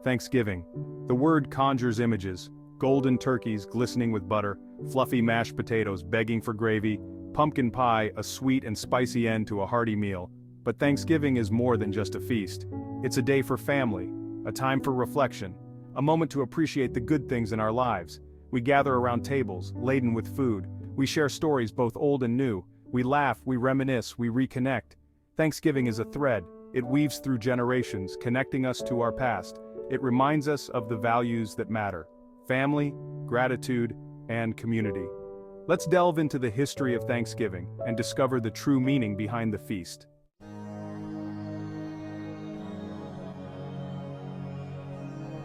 Thanksgiving. The word conjures images: golden turkeys glistening with butter, fluffy mashed potatoes begging for gravy, pumpkin pie, a sweet and spicy end to a hearty meal. But Thanksgiving is more than just a feast. It's a day for family, a time for reflection, a moment to appreciate the good things in our lives. We gather around tables, laden with food. We share stories both old and new. We laugh, we reminisce, we reconnect. Thanksgiving is a thread. It weaves through generations, connecting us to our past. It reminds us of the values that matter: family, gratitude, and community. Let's delve into the history of Thanksgiving and discover the true meaning behind the feast.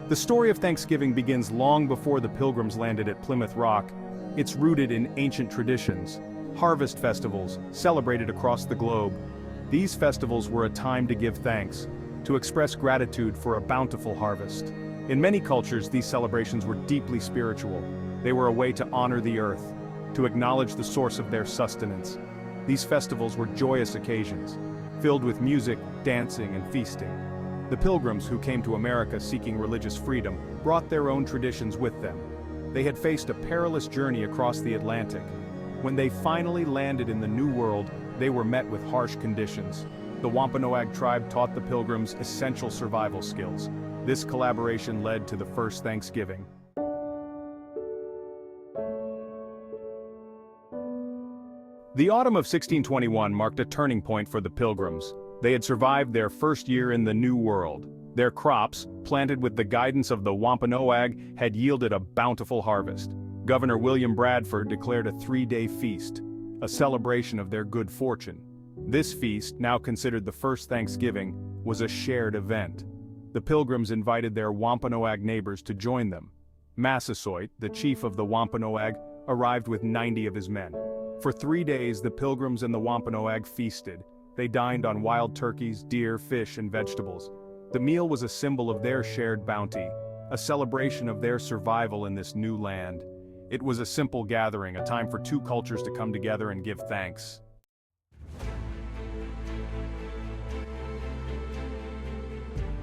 The story of Thanksgiving begins long before the Pilgrims landed at Plymouth Rock. It's rooted in ancient traditions. Harvest festivals, celebrated across the globe. These festivals were a time to give thanks, to express gratitude for a bountiful harvest. In many cultures, these celebrations were deeply spiritual. They were a way to honor the earth, to acknowledge the source of their sustenance. These festivals were joyous occasions, filled with music, dancing, and feasting. The Pilgrims, who came to America seeking religious freedom, brought their own traditions with them. They had faced a perilous journey across the Atlantic. When they finally landed in the New World, they were met with harsh conditions. The Wampanoag tribe taught the Pilgrims essential survival skills. This collaboration led to the first Thanksgiving. The autumn of 1621 marked a turning point for the Pilgrims. They had survived their first year in the New World. Their crops, planted with the guidance of the Wampanoag, had yielded a bountiful harvest. Governor William Bradford declared a 3-day feast, a celebration of their good fortune. This feast, now considered the first Thanksgiving, was a shared event. The Pilgrims invited their Wampanoag neighbors to join them. Massasoit, the chief of the Wampanoag, arrived with 90 of his men. For 3 days, the Pilgrims and the Wampanoag feasted. They dined on wild turkeys, deer, fish, and vegetables. The meal was a symbol of their shared bounty, a celebration of their survival in this new land. It was a simple gathering, a time for two cultures to come together and give thanks.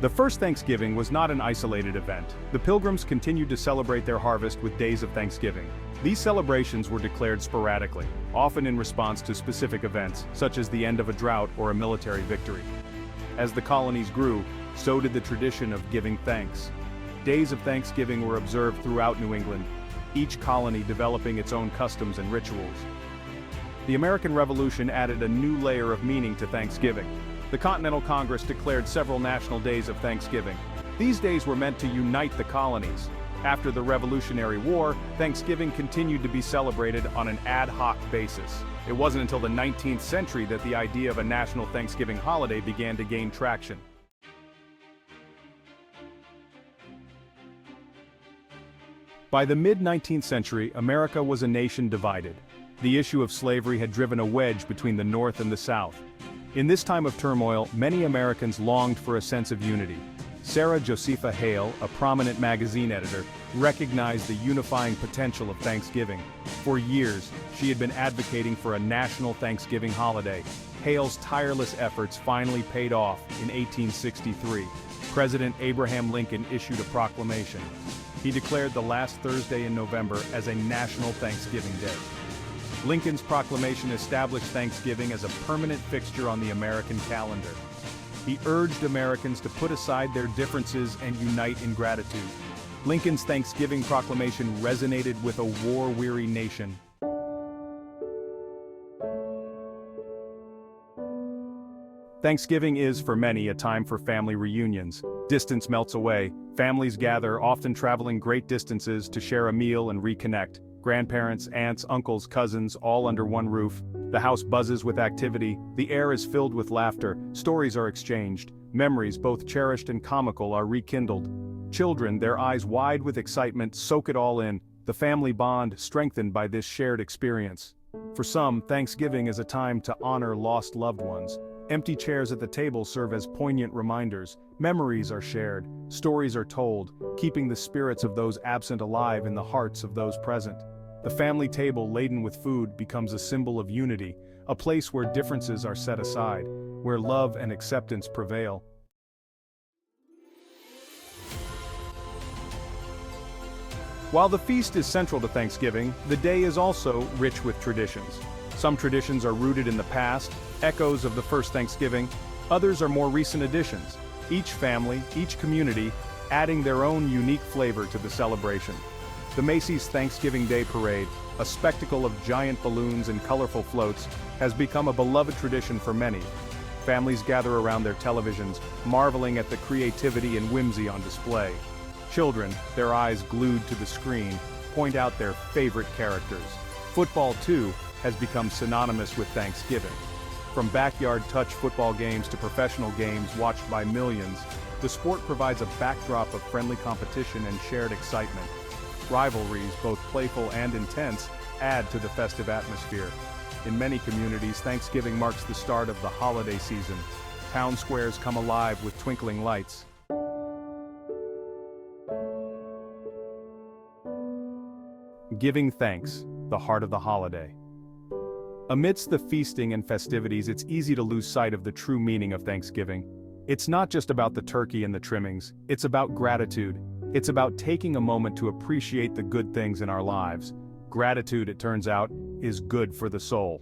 The first Thanksgiving was not an isolated event. The Pilgrims continued to celebrate their harvest with days of Thanksgiving. These celebrations were declared sporadically, often in response to specific events, such as the end of a drought or a military victory. As the colonies grew, so did the tradition of giving thanks. Days of Thanksgiving were observed throughout New England, each colony developing its own customs and rituals. The American Revolution added a new layer of meaning to Thanksgiving. The Continental Congress declared several national days of Thanksgiving. These days were meant to unite the colonies. After the Revolutionary War, Thanksgiving continued to be celebrated on an ad hoc basis. It wasn't until the 19th century that the idea of a national Thanksgiving holiday began to gain traction. By the mid-19th century, America was a nation divided. The issue of slavery had driven a wedge between the North and the South. In this time of turmoil, many Americans longed for a sense of unity. Sarah Josepha Hale, a prominent magazine editor, recognized the unifying potential of Thanksgiving. For years, she had been advocating for a national Thanksgiving holiday. Hale's tireless efforts finally paid off in 1863. President Abraham Lincoln issued a proclamation. He declared the last Thursday in November as a National Thanksgiving Day. Lincoln's proclamation established Thanksgiving as a permanent fixture on the American calendar. He urged Americans to put aside their differences and unite in gratitude. Lincoln's Thanksgiving proclamation resonated with a war-weary nation. Thanksgiving is, for many, a time for family reunions. Distance melts away. Families gather, often traveling great distances to share a meal and reconnect. Grandparents, aunts, uncles, cousins, all under one roof. The house buzzes with activity, the air is filled with laughter, stories are exchanged, memories, both cherished and comical, are rekindled. Children, their eyes wide with excitement, soak it all in, the family bond strengthened by this shared experience. For some, Thanksgiving is a time to honor lost loved ones. Empty chairs at the table serve as poignant reminders. Memories are shared, stories are told, keeping the spirits of those absent alive in the hearts of those present. The family table laden with food becomes a symbol of unity, a place where differences are set aside, where love and acceptance prevail. While the feast is central to Thanksgiving, the day is also rich with traditions. Some traditions are rooted in the past, echoes of the first Thanksgiving, others are more recent additions, each family, each community, adding their own unique flavor to the celebration. The Macy's Thanksgiving Day Parade, a spectacle of giant balloons and colorful floats, has become a beloved tradition for many. Families gather around their televisions, marveling at the creativity and whimsy on display. Children, their eyes glued to the screen, point out their favorite characters. Football, too, has become synonymous with Thanksgiving. From backyard touch football games to professional games watched by millions, the sport provides a backdrop of friendly competition and shared excitement. Rivalries, both playful and intense, add to the festive atmosphere. In many communities, Thanksgiving marks the start of the holiday season. Town squares come alive with twinkling lights. Giving thanks, the heart of the holiday. Amidst the feasting and festivities, it's easy to lose sight of the true meaning of Thanksgiving. It's not just about the turkey and the trimmings, it's about gratitude. It's about taking a moment to appreciate the good things in our lives. Gratitude, it turns out, is good for the soul.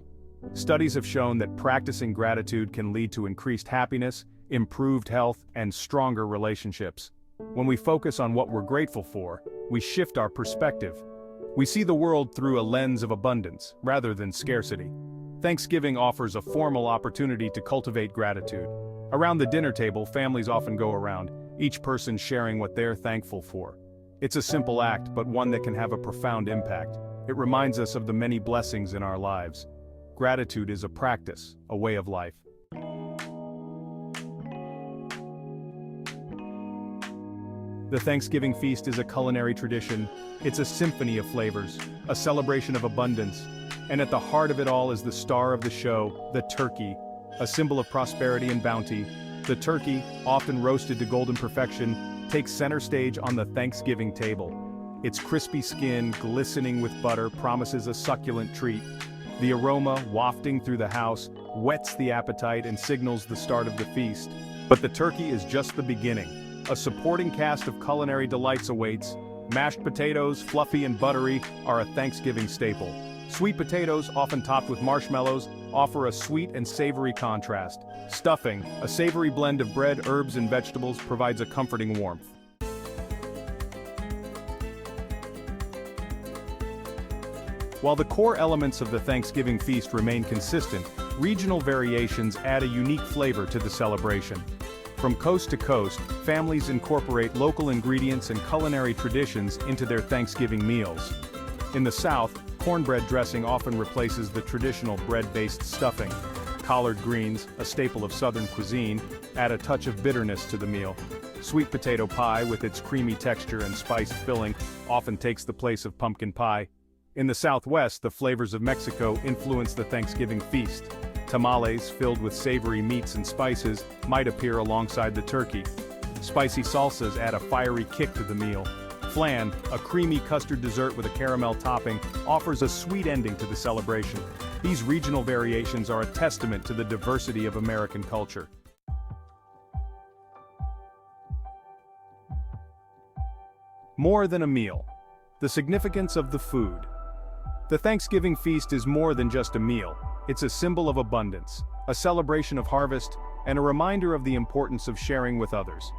Studies have shown that practicing gratitude can lead to increased happiness, improved health, and stronger relationships. When we focus on what we're grateful for, we shift our perspective. We see the world through a lens of abundance, rather than scarcity. Thanksgiving offers a formal opportunity to cultivate gratitude. Around the dinner table, families often go around, each person sharing what they're thankful for. It's a simple act, but one that can have a profound impact. It reminds us of the many blessings in our lives. Gratitude is a practice, a way of life. The Thanksgiving feast is a culinary tradition. It's a symphony of flavors, a celebration of abundance. And at the heart of it all is the star of the show, the turkey, a symbol of prosperity and bounty. The turkey, often roasted to golden perfection, takes center stage on the Thanksgiving table. Its crispy skin, glistening with butter, promises a succulent treat. The aroma, wafting through the house, whets the appetite and signals the start of the feast. But the turkey is just the beginning. A supporting cast of culinary delights awaits. Mashed potatoes, fluffy and buttery, are a Thanksgiving staple. Sweet potatoes, often topped with marshmallows, offer a sweet and savory contrast. Stuffing, a savory blend of bread, herbs, and vegetables, provides a comforting warmth. While the core elements of the Thanksgiving feast remain consistent, regional variations add a unique flavor to the celebration. From coast to coast, families incorporate local ingredients and culinary traditions into their Thanksgiving meals. In the South, cornbread dressing often replaces the traditional bread-based stuffing. Collard greens, a staple of Southern cuisine, add a touch of bitterness to the meal. Sweet potato pie, with its creamy texture and spiced filling, often takes the place of pumpkin pie. In the Southwest, the flavors of Mexico influence the Thanksgiving feast. Tamales, filled with savory meats and spices, might appear alongside the turkey. Spicy salsas add a fiery kick to the meal. Flan, a creamy custard dessert with a caramel topping, offers a sweet ending to the celebration. These regional variations are a testament to the diversity of American culture. More than a meal. The significance of the food. The Thanksgiving feast is more than just a meal. It's a symbol of abundance, a celebration of harvest, and a reminder of the importance of sharing with others.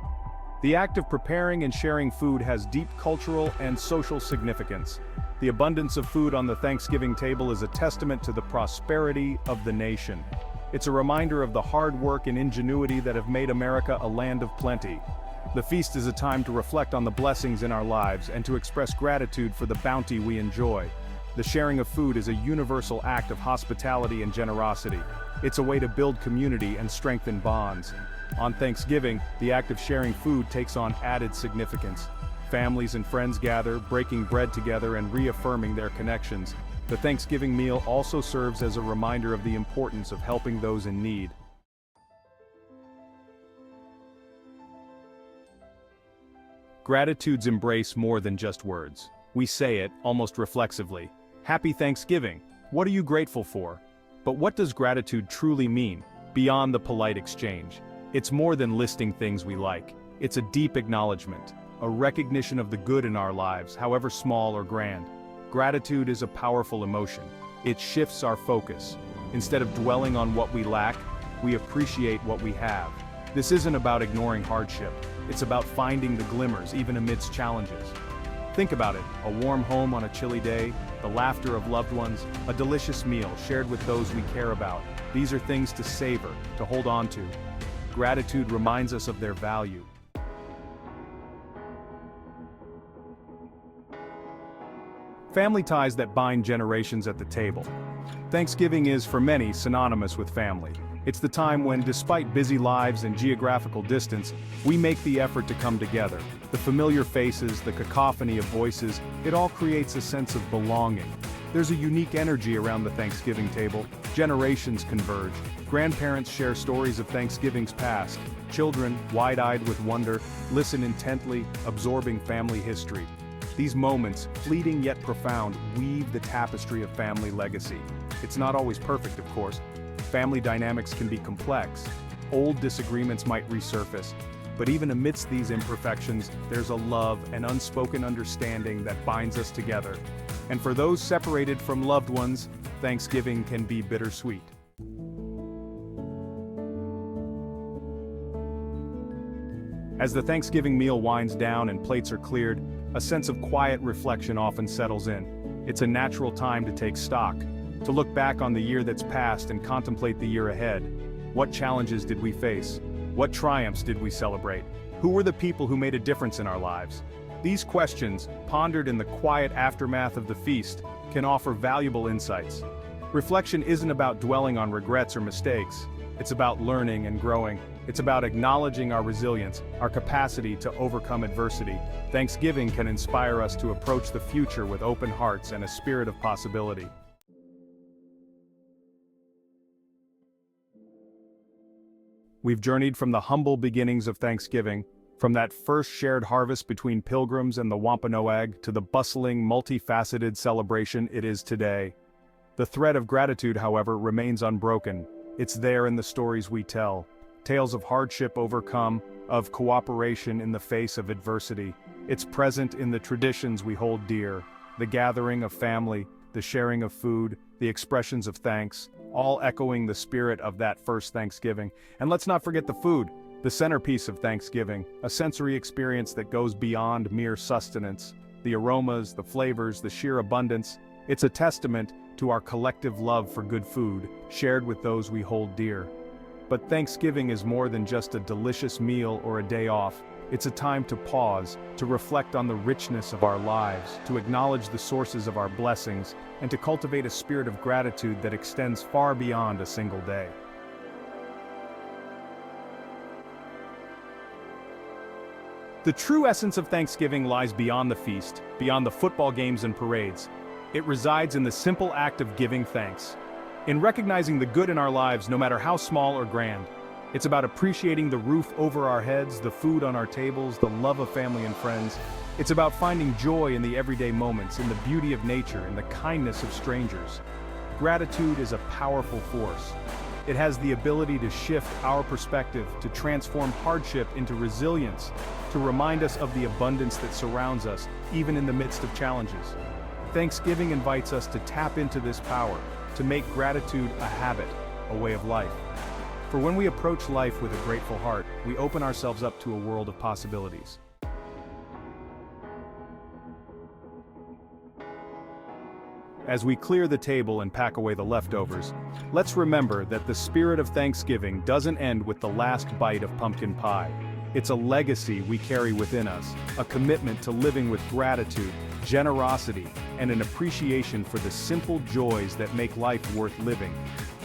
The act of preparing and sharing food has deep cultural and social significance. The abundance of food on the Thanksgiving table is a testament to the prosperity of the nation. It's a reminder of the hard work and ingenuity that have made America a land of plenty. The feast is a time to reflect on the blessings in our lives and to express gratitude for the bounty we enjoy. The sharing of food is a universal act of hospitality and generosity. It's a way to build community and strengthen bonds. On Thanksgiving, the act of sharing food takes on added significance. Families and friends gather, breaking bread together and reaffirming their connections. The Thanksgiving meal also serves as a reminder of the importance of helping those in need. Gratitude's embrace more than just words. We say it, almost reflexively. Happy Thanksgiving! What are you grateful for? But what does gratitude truly mean, beyond the polite exchange? It's more than listing things we like. It's a deep acknowledgement, a recognition of the good in our lives, however small or grand. Gratitude is a powerful emotion. It shifts our focus. Instead of dwelling on what we lack, we appreciate what we have. This isn't about ignoring hardship. It's about finding the glimmers even amidst challenges. Think about it, a warm home on a chilly day, the laughter of loved ones, a delicious meal shared with those we care about. These are things to savor, to hold on to. Gratitude reminds us of their value. Family ties that bind generations at the table. Thanksgiving is, for many, synonymous with family. It's the time when, despite busy lives and geographical distance, we make the effort to come together. The familiar faces, the cacophony of voices, it all creates a sense of belonging. There's a unique energy around the Thanksgiving table. Generations converge. Grandparents share stories of Thanksgivings past. Children, wide-eyed with wonder, listen intently, absorbing family history. These moments, fleeting yet profound, weave the tapestry of family legacy. It's not always perfect, of course. Family dynamics can be complex. Old disagreements might resurface. But even amidst these imperfections, there's a love and unspoken understanding that binds us together. And for those separated from loved ones, Thanksgiving can be bittersweet. As the Thanksgiving meal winds down and plates are cleared, a sense of quiet reflection often settles in. It's a natural time to take stock, to look back on the year that's passed and contemplate the year ahead. What challenges did we face? What triumphs did we celebrate? Who were the people who made a difference in our lives? These questions, pondered in the quiet aftermath of the feast, can offer valuable insights. Reflection isn't about dwelling on regrets or mistakes. It's about learning and growing. It's about acknowledging our resilience, our capacity to overcome adversity. Thanksgiving can inspire us to approach the future with open hearts and a spirit of possibility. We've journeyed from the humble beginnings of Thanksgiving, from that first shared harvest between pilgrims and the Wampanoag, to the bustling, multifaceted celebration it is today. The thread of gratitude, however, remains unbroken. It's there in the stories we tell. Tales of hardship overcome, of cooperation in the face of adversity. It's present in the traditions we hold dear, the gathering of family, the sharing of food, the expressions of thanks, all echoing the spirit of that first Thanksgiving. And let's not forget the food, the centerpiece of Thanksgiving, a sensory experience that goes beyond mere sustenance. The aromas, the flavors, the sheer abundance. It's a testament to our collective love for good food, shared with those we hold dear. But Thanksgiving is more than just a delicious meal or a day off. It's a time to pause, to reflect on the richness of our lives, to acknowledge the sources of our blessings, and to cultivate a spirit of gratitude that extends far beyond a single day. The true essence of Thanksgiving lies beyond the feast, beyond the football games and parades. It resides in the simple act of giving thanks. In recognizing the good in our lives, no matter how small or grand. It's about appreciating the roof over our heads, the food on our tables, the love of family and friends. It's about finding joy in the everyday moments, in the beauty of nature, in the kindness of strangers. Gratitude is a powerful force. It has the ability to shift our perspective, to transform hardship into resilience, to remind us of the abundance that surrounds us, even in the midst of challenges. Thanksgiving invites us to tap into this power, to make gratitude a habit, a way of life. For when we approach life with a grateful heart, we open ourselves up to a world of possibilities. As we clear the table and pack away the leftovers, let's remember that the spirit of Thanksgiving doesn't end with the last bite of pumpkin pie. It's a legacy we carry within us, a commitment to living with gratitude, generosity, and an appreciation for the simple joys that make life worth living.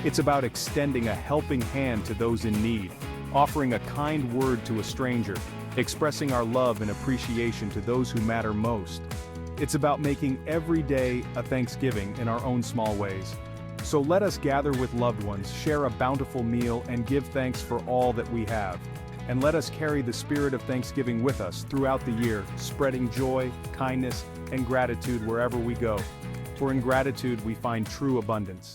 It's about extending a helping hand to those in need, offering a kind word to a stranger, expressing our love and appreciation to those who matter most. It's about making every day a Thanksgiving in our own small ways. So let us gather with loved ones, share a bountiful meal, and give thanks for all that we have. And let us carry the spirit of Thanksgiving with us throughout the year, spreading joy, kindness, and gratitude wherever we go. For in gratitude we find true abundance.